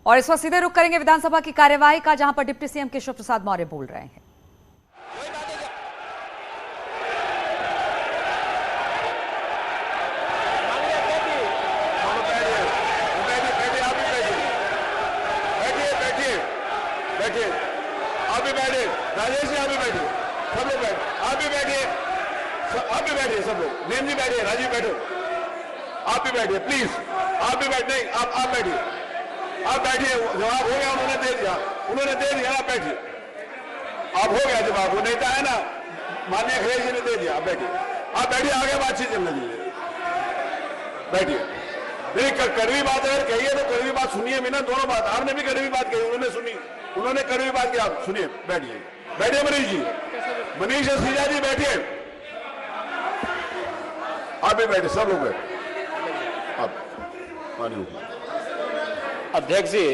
और इस वक्त सीधे रुख करेंगे विधानसभा की कार्यवाही का, जहां पर डिप्टी सीएम केशव प्रसाद मौर्य बोल रहे हैं। आप भी बैठिए, राजेश जी आप भी बैठिए, सब लोग बैठे, आप भी बैठिए, आप भी बैठिए, सब लोग, नेम जी बैठिए, राजीव बैठो, आप भी बैठिए प्लीज, आप भी बैठे, आप बैठिए, आप बैठिए, जवाब हो गया, उन्होंने दे दिया, आप बैठिए, आप हो गया जवाब, वो नेता है ना माननीय खड़े जी ने दे दिया, आप बैठिए, आगे बातचीत चलने दीजिए, बैठिए। नहीं कड़वी बात अगर कही है तो कड़वी बात सुनिए भी ना, दोनों बात, आपने भी कड़वी बात कही, उन्होंने सुनी, उन्होंने कड़वी बात की, आप सुनिए, बैठिए, बैठिए मनीष जी, मनीष सिंह जी बैठिए, आप भी बैठे, सब लोग बैठे, आप अध्यक्ष जी,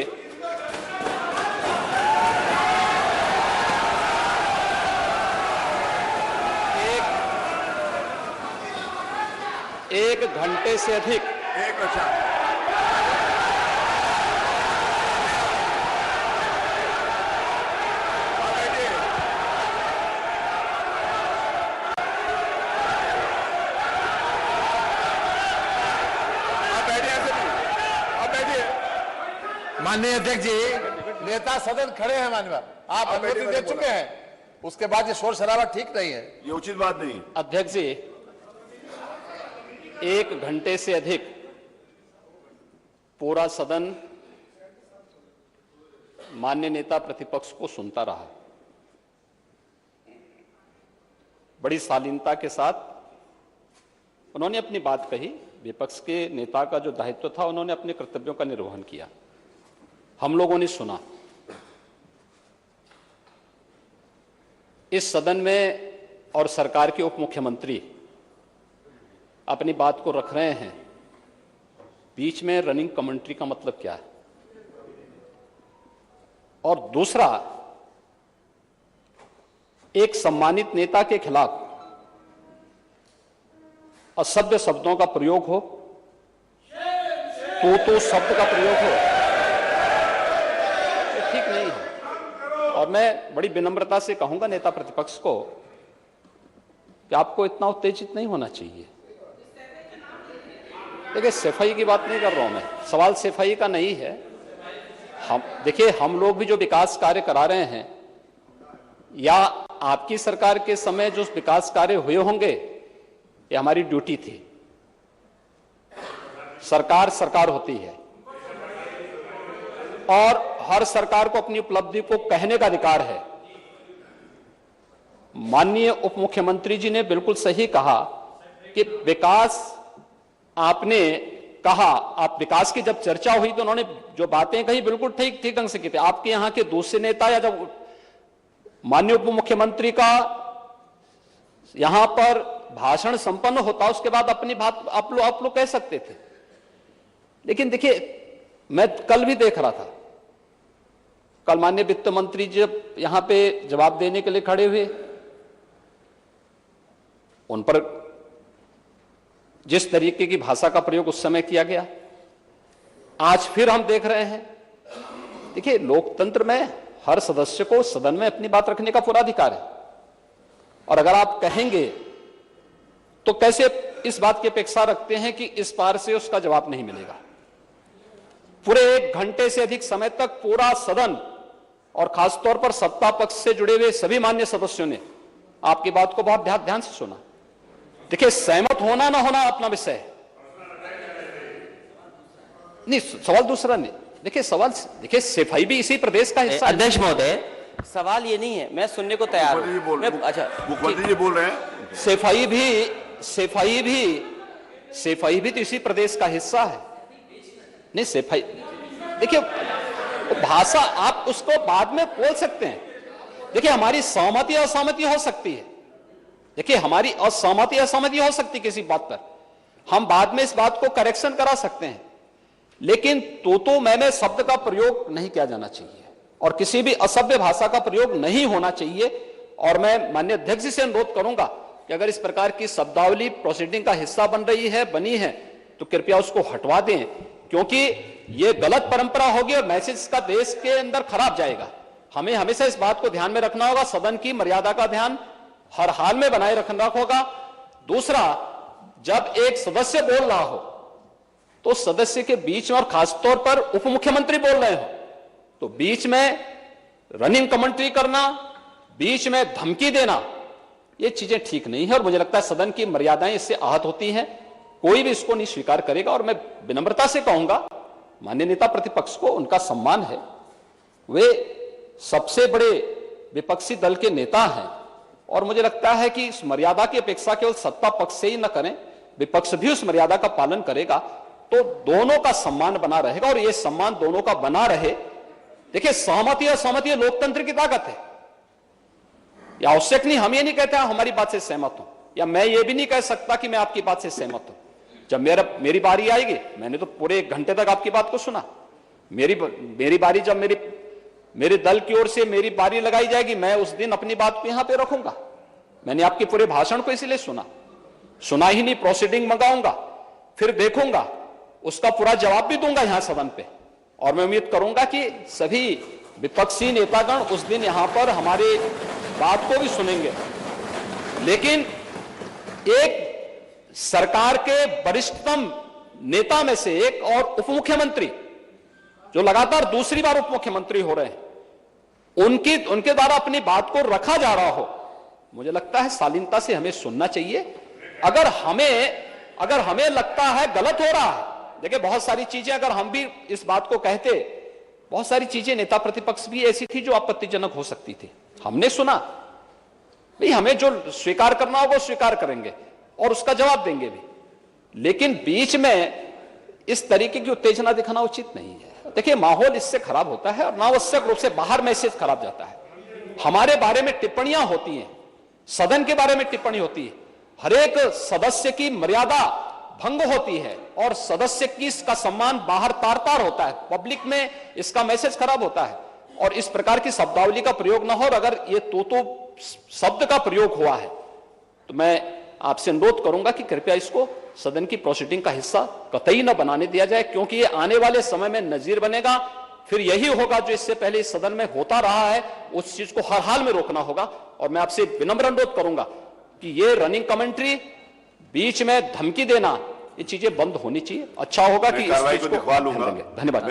एक घंटे से अधिक अच्छा माननीय अध्यक्ष जी, नेता सदन खड़े हैं, माननीय आप अनुमति दे चुके हैं, उसके बाद ये शोर शराबा ठीक नहीं है, ये उचित बात नहीं। अध्यक्ष जी, एक घंटे से अधिक पूरा सदन माननीय नेता प्रतिपक्ष को सुनता रहा। बड़ी शालीनता के साथ उन्होंने अपनी बात कही, विपक्ष के नेता का जो दायित्व था उन्होंने अपने कर्तव्यों का निर्वहन किया, हम लोगों ने सुना। इस सदन में और सरकार के उप मुख्यमंत्री अपनी बात को रख रहे हैं, बीच में रनिंग कमेंट्री का मतलब क्या है? और दूसरा, एक सम्मानित नेता के खिलाफ असभ्य शब्दों का प्रयोग हो, तो शब्द का प्रयोग हो, ये ठीक नहीं है। और मैं बड़ी विनम्रता से कहूंगा नेता प्रतिपक्ष को कि आपको इतना उत्तेजित नहीं होना चाहिए। देखिए, सफाई की बात नहीं कर रहा हूं मैं, सवाल सफाई का नहीं है। देखिए, हम लोग भी जो विकास कार्य करा रहे हैं, या आपकी सरकार के समय जो विकास कार्य हुए होंगे, ये हमारी ड्यूटी थी। सरकार सरकार होती है और हर सरकार को अपनी उपलब्धि को कहने का अधिकार है। माननीय उप मुख्यमंत्री जी ने बिल्कुल सही कहा कि विकास, आपने कहा, आप विकास की जब चर्चा हुई तो उन्होंने जो बातें कही बिल्कुल ठीक ढंग से की थी। आपके यहां के दूसरे नेता या जब माननीय उप मुख्यमंत्री का यहां पर भाषण संपन्न होता, उसके बाद अपनी बात आप लोग कह सकते थे। लेकिन देखिए, मैं कल भी देख रहा था, कल माननीय वित्त मंत्री जब यहां पे जवाब देने के लिए खड़े हुए, उन पर जिस तरीके की भाषा का प्रयोग उस समय किया गया, आज फिर हम देख रहे हैं। देखिए, लोकतंत्र में हर सदस्य को सदन में अपनी बात रखने का पूरा अधिकार है, और अगर आप कहेंगे तो कैसे इस बात की अपेक्षा रखते हैं कि इस पार से उसका जवाब नहीं मिलेगा? पूरे एक घंटे से अधिक समय तक पूरा सदन और खासतौर पर सत्ता पक्ष से जुड़े हुए सभी मान्य सदस्यों ने आपकी बात को बहुत ध्यान से सुना। देखिए, सहमत होना ना होना अपना विषय है, नहीं सवाल दूसरा नहीं। देखिए, सवाल, देखिए सफाई भी इसी प्रदेश का हिस्सा है। अध्यक्ष महोदय, सवाल ये नहीं है, मैं सुनने को तैयार हूं। अच्छा, मुख्यमंत्री जी बोल रहे हैं, सफाई भी तो इसी प्रदेश का हिस्सा है। नहीं, सफाई, देखिए भाषा आप उसको बाद में बोल सकते हैं। देखिए, हमारी सहमति असहमति हो सकती है, देखिए हमारी असहमति असहमति हो सकती है किसी बात पर, हम बाद में इस बात को करेक्शन करा सकते हैं, लेकिन तो मैं शब्द का प्रयोग नहीं किया जाना चाहिए और किसी भी असभ्य भाषा का प्रयोग नहीं होना चाहिए। और मैं माननीय अध्यक्ष जी से अनुरोध करूंगा कि अगर इस प्रकार की शब्दावली प्रोसीडिंग का हिस्सा बन रही है, बनी है, तो कृपया उसको हटवा दें, क्योंकि ये गलत परंपरा होगी और मैसेज का देश के अंदर खराब जाएगा। हमें हमेशा इस बात को ध्यान में रखना होगा, सदन की मर्यादा का ध्यान हर हाल में बनाए रखना होगा। दूसरा, जब एक सदस्य बोल रहा हो तो सदस्य के बीच में, और खासतौर पर उप मुख्यमंत्री बोल रहे हो, तो बीच में रनिंग कमेंट्री करना, बीच में धमकी देना, ये चीजें ठीक नहीं है और मुझे लगता है सदन की मर्यादाएं इससे आहत होती हैं। कोई भी इसको नहीं स्वीकार करेगा और मैं विनम्रता से कहूंगा माननीय नेता प्रतिपक्ष को, उनका सम्मान है, वे सबसे बड़े विपक्षी दल के नेता हैं और मुझे लगता है कि इस मर्यादा की अपेक्षा केवल सत्ता पक्ष से ही न करें, विपक्ष भी उस मर्यादा का पालन करेगा तो दोनों का सम्मान बना रहेगा और यह सम्मान दोनों का बना रहे। देखिए, सहमति और सहमति लोकतंत्र की ताकत है, यह आवश्यक नहीं, हम ये नहीं कहते हमारी बात से सहमत हूं, या मैं ये भी नहीं कह सकता कि मैं आपकी बात से सहमत हूं। जब मेरी बारी आएगी, मैंने तो पूरे 1 घंटे तक आपकी बात को सुना, मेरी बारी जब मेरे दल की ओर से मेरी बारी लगाई जाएगी, मैं उस दिन अपनी बात को यहां पे रखूंगा। मैंने आपके पूरे भाषण को इसलिए सुना ही नहीं, प्रोसीडिंग मंगाऊंगा, फिर देखूंगा, उसका पूरा जवाब भी दूंगा यहां सदन पे और मैं उम्मीद करूंगा कि सभी विपक्षी नेतागण उस दिन यहां पर हमारे बात को भी सुनेंगे। लेकिन एक सरकार के वरिष्ठतम नेता में से एक और उप मुख्यमंत्री जो लगातार दूसरी बार उप मुख्यमंत्री हो रहे हैं, उनके द्वारा अपनी बात को रखा जा रहा हो, मुझे लगता है शालीनता से हमें सुनना चाहिए। अगर हमें लगता है गलत हो रहा है, देखिए बहुत सारी चीजें अगर हम भी इस बात को कहते, बहुत सारी चीजें नेता प्रतिपक्ष भी ऐसी थी जो आपत्तिजनक हो सकती थी, हमने सुना, भाई हमें जो स्वीकार करना हो वो स्वीकार करेंगे और उसका जवाब देंगे भी, लेकिन बीच में इस तरीके की उत्तेजना दिखाना उचित नहीं है। देखिए, माहौल इससे खराब होता है और अनावश्यक रूप से बाहर मैसेज खराब जाता है। हमारे बारे में टिप्पणियां होती हैं, सदन के बारे में टिप्पणी होती है, हर एक सदस्य की मर्यादा भंग होती है और सदस्य की इसका सम्मान बाहर तार तार होता है, पब्लिक में इसका मैसेज खराब होता है और इस प्रकार की शब्दावली का प्रयोग ना हो। और अगर ये तो शब्द का प्रयोग हुआ है तो मैं आपसे अनुरोध करूंगा कि कृपया इसको सदन की प्रोसीडिंग का हिस्सा कतई न बनाने दिया जाए, क्योंकि ये आने वाले समय में नजीर बनेगा। फिर यही होगा जो इससे पहले इस सदन में होता रहा है, उस चीज को हर हाल में रोकना होगा। और मैं आपसे विनम्र अनुरोध करूंगा कि ये रनिंग कमेंट्री, बीच में धमकी देना, ये चीजें बंद होनी चाहिए। अच्छा होगा कि इस चीज को धन्यवाद।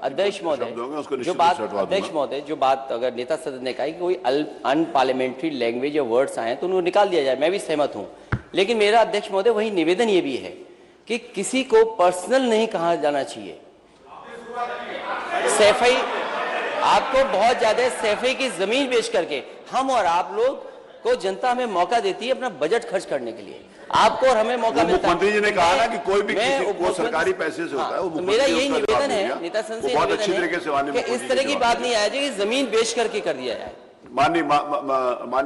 अध्यक्ष महोदय, जो बात अगर नेता सदन ने कहा कि कोई अनपार्लियामेंट्री लैंग्वेज या वर्ड्स आए तो उनको निकाल दिया जाए, मैं भी सहमत हूं, लेकिन मेरा अध्यक्ष महोदय वही निवेदन ये भी है कि किसी को पर्सनल नहीं कहा जाना चाहिए। सैफई, आपको बहुत ज्यादा सैफई की जमीन बेच करके हम और आप लोग को जनता हमें मौका देती है अपना बजट खर्च करने के लिए, आपको और हमें मौका मिलता है। मुख्यमंत्री जी ने कहा ना कि कोई भी किसी को सरकारी पैसे से होता है, वो मेरा यही निवेदन है नेता संसद से, बहुत अच्छी तरीके से इस तरह की बात नहीं आए कि जमीन बेच करके कर दिया जाए। माननीय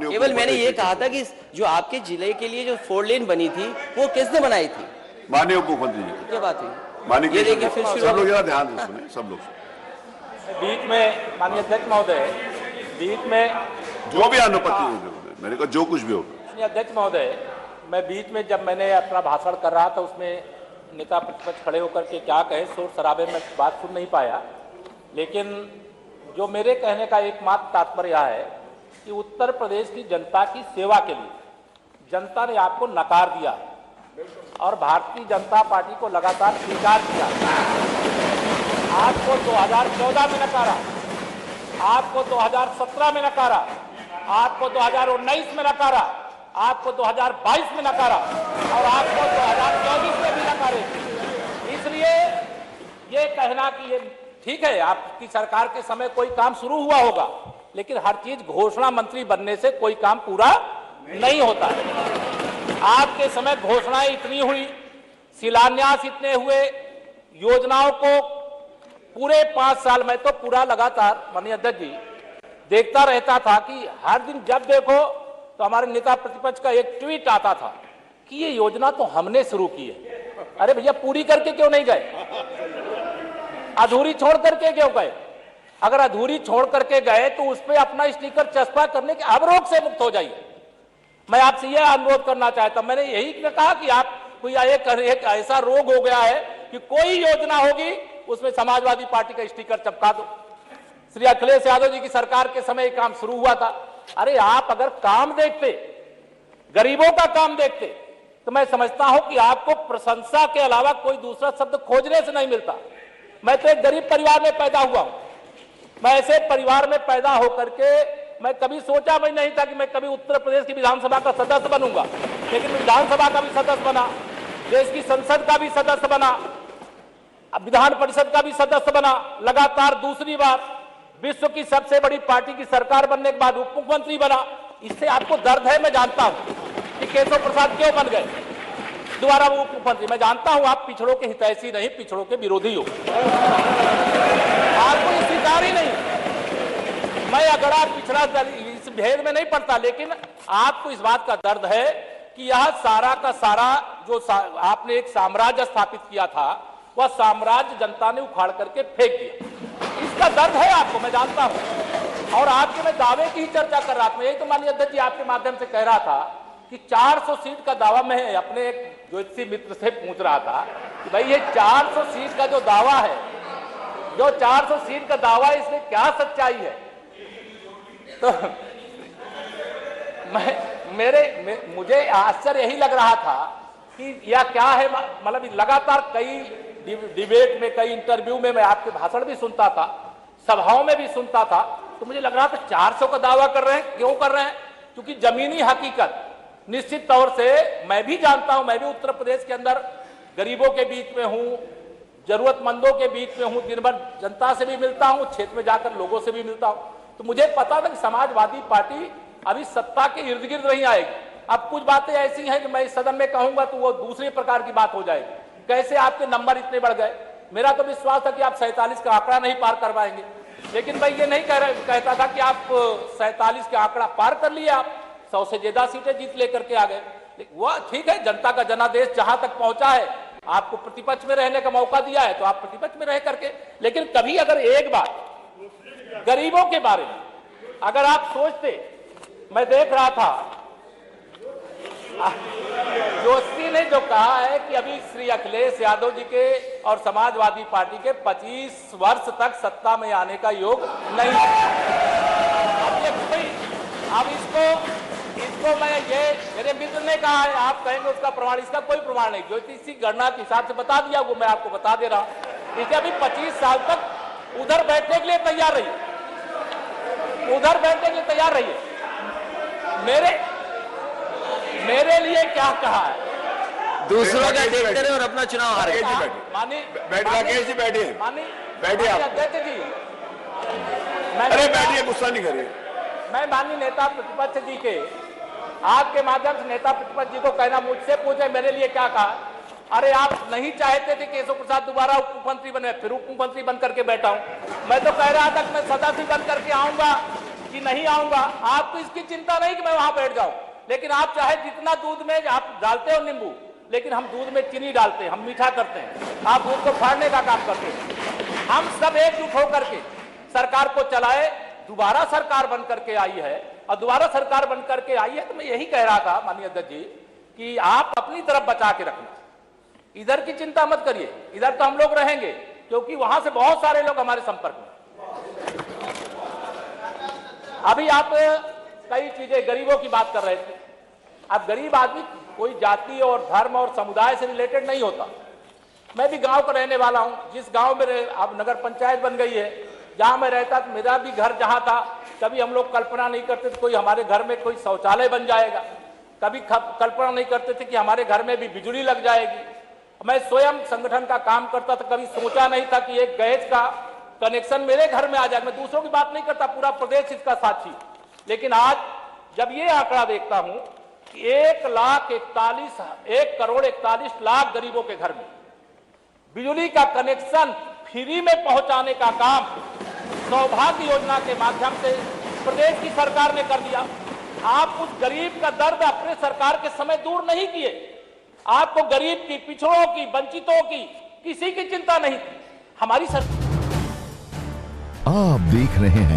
केवल मैंने ये कहा था कि जो आपके जिले के लिए जो 4 लेन बनी थी वो किसने बनाई थी? माननीय उप मुख्यमंत्री जी। क्या बात हुई? माननीय, ये देखिए फिर सब लोग जरा ध्यान से सुने, सब लोग बीच में माननीय अध्यक्ष महोदय, बीच में जो भी अनुपत्ति, मैंने कहा जो कुछ भी हो। अध्यक्ष महोदय, मैं बीच में जब मैंने अपना भाषण कर रहा था उसमें नेता प्रतिपक्ष खड़े होकर के क्या कहे, शोर शराबे में बात सुन नहीं पाया, लेकिन जो मेरे कहने का एकमात्र तात्पर्य है कि उत्तर प्रदेश की जनता की सेवा के लिए जनता ने आपको नकार दिया और भारतीय जनता पार्टी को लगातार स्वीकार किया। आपको 2014 में नकारा, आपको 2017 में नकारा, आपको 2019 में नकारा, आपको 2022 में नकारा और आपको 2024 में भी नकारे। इसलिए ये कहना कि ये ठीक है, आपकी सरकार के समय कोई काम शुरू हुआ होगा, लेकिन हर चीज घोषणा मंत्री बनने से कोई काम पूरा नहीं होता है। आपके समय घोषणाएं इतनी हुई, शिलान्यास इतने हुए, योजनाओं को पूरे 5 साल में तो पूरा लगातार माननीय अध्यक्ष जी देखता रहता था कि हर दिन जब देखो तो हमारे नेता प्रतिपक्ष का एक ट्वीट आता था कि ये योजना तो हमने शुरू की है। अरे भैया, पूरी करके क्यों नहीं गए? अधूरी छोड़ करके क्यों गए? अगर अधूरी छोड़ करके गए तो उस पर अपना स्टिकर चस्पा करने के अवरोध से मुक्त हो जाइए। मैं आपसे यह अनुरोध करना चाहता हूं। मैंने यही कहा कि आप कोई एक ऐसा रोग हो गया है कि कोई योजना होगी उसमें समाजवादी पार्टी का स्टिकर चिपका दो। श्री अखिलेश यादव जी की सरकार के समय काम शुरू हुआ था। अरे आप अगर काम देखते, गरीबों का काम देखते, तो मैं समझता हूं कि आपको प्रशंसा के अलावा कोई दूसरा शब्द खोजने से नहीं मिलता। मैं तो एक गरीब परिवार में पैदा हुआ हूं। मैं ऐसे परिवार में पैदा होकर के मैं कभी सोचा भी नहीं था कि मैं कभी उत्तर प्रदेश की विधानसभा का सदस्य बनूंगा, लेकिन विधानसभा का भी सदस्य बना, देश की संसद का भी सदस्य बना, विधान परिषद का भी सदस्य बना, लगातार दूसरी बार विश्व की सबसे बड़ी पार्टी की सरकार बनने के बाद उप मुख्यमंत्री बना। इससे आपको दर्द है, मैं जानता हूं कि केशव प्रसाद क्यों बन गए दोबारा वो उप मुख्यमंत्री। मैं जानता हूं आप पिछड़ों के हितैषी नहीं, पिछड़ों के विरोधी हो, आपको ये स्वीकार ही नहीं। मैं अगर आप पिछड़ा इस भेद में नहीं पड़ता, लेकिन आपको इस बात का दर्द है कि यह सारा का सारा जो आपने एक साम्राज्य स्थापित किया था, वह साम्राज्य जनता ने उखाड़ करके फेंक दिया। इसका दर्द है आपको, मैं जानता हूं। और आपके मैं दावे की ही चर्चा कर रहा था। मैं यही तो माननीय अध्यक्ष जी आपके माध्यम से कह रहा था कि 400 सीट का दावा मैं अपने एक ज्योतिषी मित्र से पूछ रहा था कि भाई ये 400 सीट का जो दावा है, जो 400 सीट का दावा है, इसमें क्या सच्चाई है? तो मुझे आश्चर्य यही लग रहा था कि यह क्या है। मतलब लगातार कई डिबेट में, कई इंटरव्यू में मैं आपके भाषण भी सुनता था, सभाओं में भी सुनता था, तो मुझे लग रहा था 400 का दावा कर रहे हैं। क्यों कर रहे हैं? क्योंकि जमीनी हकीकत निश्चित तौर से मैं भी जानता हूं। मैं भी उत्तर प्रदेश के अंदर गरीबों के बीच में हूं, जरूरतमंदों के बीच में हूं, दिन भर जनता से भी मिलता हूं, क्षेत्र में जाकर लोगों से भी मिलता हूं। तो मुझे पता था कि समाजवादी पार्टी अभी सत्ता के इर्द गिर्द नहीं आएगी। अब कुछ बातें ऐसी हैं कि मैं इस सदन में कहूंगा तो वो दूसरे प्रकार की बात हो जाएगी। कैसे आपके नंबर इतने बढ़ गए? मेरा तो विश्वास था कि आप 47 का आंकड़ा नहीं पार कर पाएंगे, लेकिन मैं ये नहीं कहता था कि आप 47 का आंकड़ा पार कर लिए, आप 100 से ज्यादा सीटें जीत लेकर के आ गए। वह ठीक है, जनता का जनादेश जहां तक पहुंचा है, आपको प्रतिपक्ष में रहने का मौका दिया है तो आप प्रतिपक्ष में रह करके, लेकिन कभी अगर एक बात गरीबों के बारे में अगर आप सोचते, मैं देख रहा था जोशी ने जो कहा है कि अभी श्री अखिलेश यादव जी के और समाजवादी पार्टी के 25 वर्ष तक सत्ता में आने का योग नहीं है। अब इसको मैं ये मेरे मित्र ने कहा है, आप कहेंगे उसका प्रमाण, इसका कोई प्रमाण नहीं। ज्योतिषी गणना के हिसाब से बता दिया, वो मैं आपको बता दे रहा हूं। इसलिए अभी 25 साल तक उधर बैठने के लिए तैयार रहिए, उधर बैठने के लिए तैयार रहिए। मेरे लिए क्या कहा है? दूसरों का देखते रहे और अपना चुनाव हारे। राकेश जी बैठिए, बैठिए आप। अध्यक्ष जी, अरे बैठिए, गुस्सा नहीं करिए। मैं माननीय नेता प्रतिपक्ष जी के आपके माध्यम से नेता प्रतिपक्ष जी को कहना, मुझसे पूछे मेरे लिए क्या कहा। अरे आप नहीं चाहते थे केशव प्रसाद दोबारा उप मुख्यमंत्री बने, फिर उप मुख्यमंत्री बन करके बैठा हूं। मैं तो कह रहा था कि मैं सदस्य बन करके आऊंगा कि नहीं आऊंगा। आपको इसकी चिंता नहीं कि मैं वहां बैठ जाऊं, लेकिन आप चाहे जितना दूध में आप डालते हो नींबू, लेकिन हम दूध में चीनी डालते हैं, हम मीठा करते हैं, आप दूध को फाड़ने का काम करते हैं। हम सब एकजुट होकर के सरकार को चलाए। दोबारा सरकार बन करके आई है और दोबारा सरकार बन करके आई है, तो मैं यही कह रहा था माननीय अध्यक्ष जी कि आप अपनी तरफ बचा के रखना, इधर की चिंता मत करिए। इधर तो हम लोग रहेंगे क्योंकि वहां से बहुत सारे लोग हमारे संपर्क में। अभी आप कई चीजें गरीबों की बात कर रहे थे। अब गरीब आदमी कोई जाति और धर्म और समुदाय से रिलेटेड नहीं होता। मैं भी गांव का रहने वाला हूं। जिस गांव में अब नगर पंचायत बन गई है, जहां मैं रहता था, मेरा भी घर जहां था, कभी हम लोग कल्पना नहीं करते थे कोई हमारे घर में कोई शौचालय बन जाएगा, कभी कल्पना नहीं करते थे कि हमारे घर में भी बिजली लग जाएगी। मैं स्वयं संगठन का काम करता था, कभी सोचा नहीं था कि एक गैस का कनेक्शन मेरे घर में आ जाए। मैं दूसरों की बात नहीं करता, पूरा प्रदेश इसका साक्षी। लेकिन आज जब ये आंकड़ा देखता हूं कि 1 करोड़ 41 लाख गरीबों के घर में बिजली का कनेक्शन फ्री में पहुंचाने का काम सौभाग्य योजना के माध्यम से प्रदेश की सरकार ने कर दिया। आप उस गरीब का दर्द अपने सरकार के समय दूर नहीं किए। आपको गरीब की, पिछड़ों की, वंचितों की किसी की चिंता नहीं थी। हमारी सरकार। आप देख रहे हैं